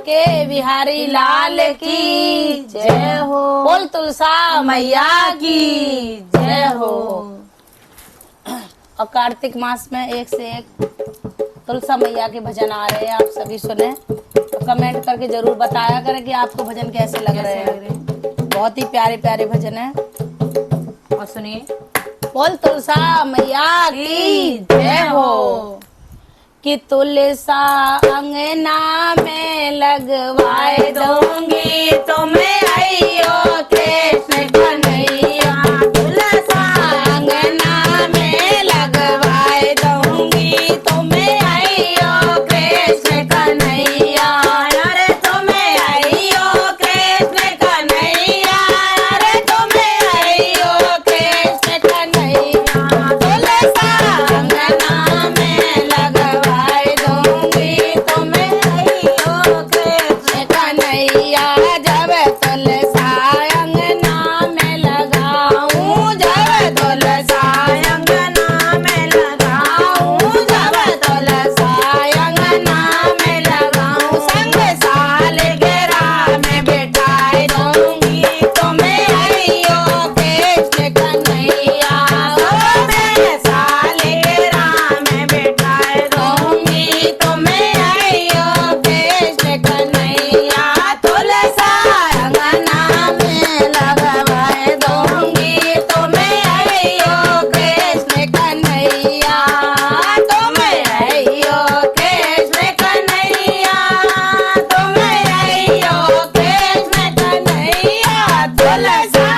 के बिहारी लाल की जय हो। बोल तुलसा मैया की जय हो। और कार्तिक मास में एक से एक तुलसा मैया के भजन आ रहे हैं, आप सभी सुने तो कमेंट करके जरूर बताया करें कि आपको भजन कैसे लग रहे हैं। बहुत ही प्यारे प्यारे भजन है। और सुनिए, बोल तुलसा मैया की जय हो। कि तुलसा अंगना में लगवाए दूंगी तुम्हें आइयो कृष्ण कन्हैया। तुलसा अंगना में लगवाए दूंगी तुम्हें आइयो कृष्ण कन्हैया। अरे तुम्हें आइयो कृष्ण कन्हैया। अरे तुम्हें आइयो कृष्ण कन्हैया। तुलसा अंगना में लगवाए दूंगी तुम्हें आइयो कृष्ण कन्हैया। जब तुलसा अंगना में लगाऊं, जब तुलसा अंगना में लगाऊं, जब तुलसा अंगना में लगाऊं, संग सालगिरह में बिठाए दूंगी तुम्हें आइयो कृष्ण कन्हैया। मैं सालगिरह में बिठाए दूंगी तुम्हें आइयो कृष्ण कन्हैया। तुलसा अंगना में लगवाए दूंगी तुम्हें आइयो कृष्ण कन्हैया। तुम्हें आइयो कृष्ण कन्हैया। तुम्हें आइयो कृष्ण कन्हैया। तुलसा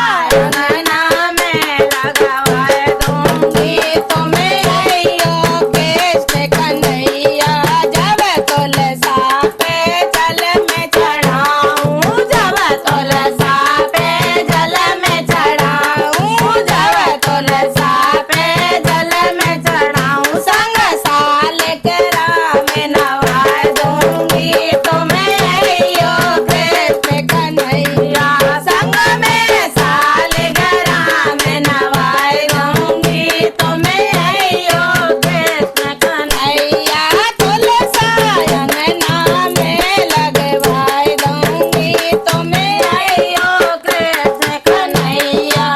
अंगना में लगवाए दूंगी तुम्हें आइयो कृष्ण कन्हैया। जब तुलसा पे जल में चढ़ाऊं, जब तुलसा पे जल में चढ़ाऊं, जब तुलसा पे जल में चढ़ाऊं, संग सालगिरह में नवाए दूंगी तुम्हें आइयो कृष्ण कन्हैया। संग में सालगिरह में नवाए दूंगी तुम्हें आइयो कृष्ण कन्हैया। तुलसा अंगना में लगवाए दूंगी तुम्हें आइयो कृष्ण कन्हैया।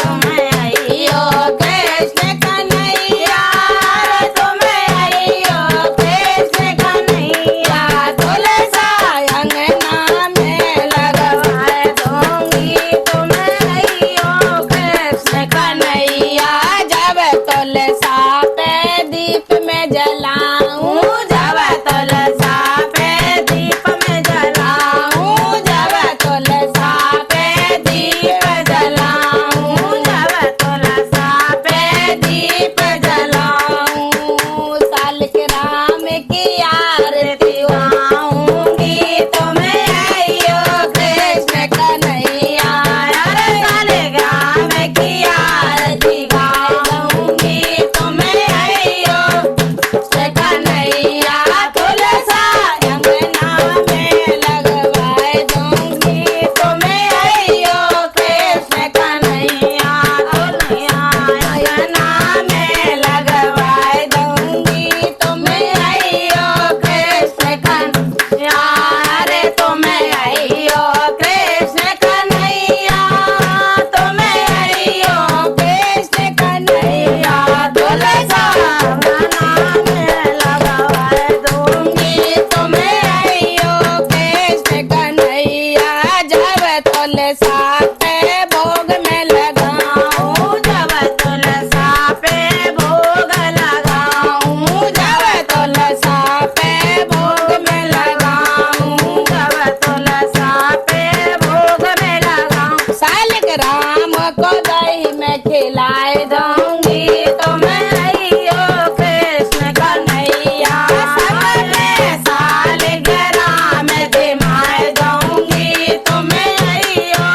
तुम्हें आइयो कृष्ण कन्हैया। तुम्हें आइयो कृष्ण कन्हैया। तुलसा अंगना में लगवाए दूंगी तुम्हें आइयो कृष्ण कन्हैया। जब तुलसा पे दीप में जलाऊं, जब तुलसा पे दीप में जलाऊं, जब तुलसा पे दीप जलाऊं, जब तुलसा पे दीप जलाऊं, सालगिरह में की आरती गाऊंगी तुम्हें आइयो कृष्ण कन्हैया। अरे सालगिरह में की आरती गाऊंगी तुम्हें आइयो कृष्ण कन्हैया। तुलसा अंगना में लगवाए दूंगी तुम्हें आइयो कृष्ण कन्हैया। अंगना में लगवाए दूंगी तुम्हें आइयो कृष्ण कन्हैया। अरे तुम्हें आइयो कृष्ण कन्हैया। तुम्हें आइयो कृष्ण कन्हैया। तुलसा अंगना में लगवाए दूंगी तुम्हें आइयो कृष्ण कन्हैया। जब तुलसा पे भोग में लगाऊं, जब तुलसा पे भोग लगाऊं, जब तुलसा पे भोग में लगाऊं, जब तुलसा पे भोग में लगाऊं, सालगिरह को दही में खिलाए दूंगी तुम्हें आइयो कृष्ण कन्हैया। संग में सालगिरह में दिमाए दूंगी तुम्हें आइयो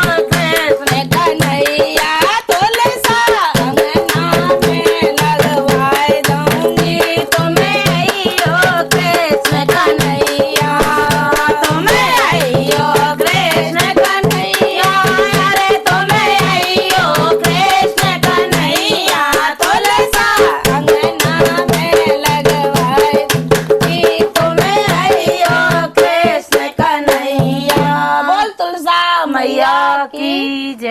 मैया की जय।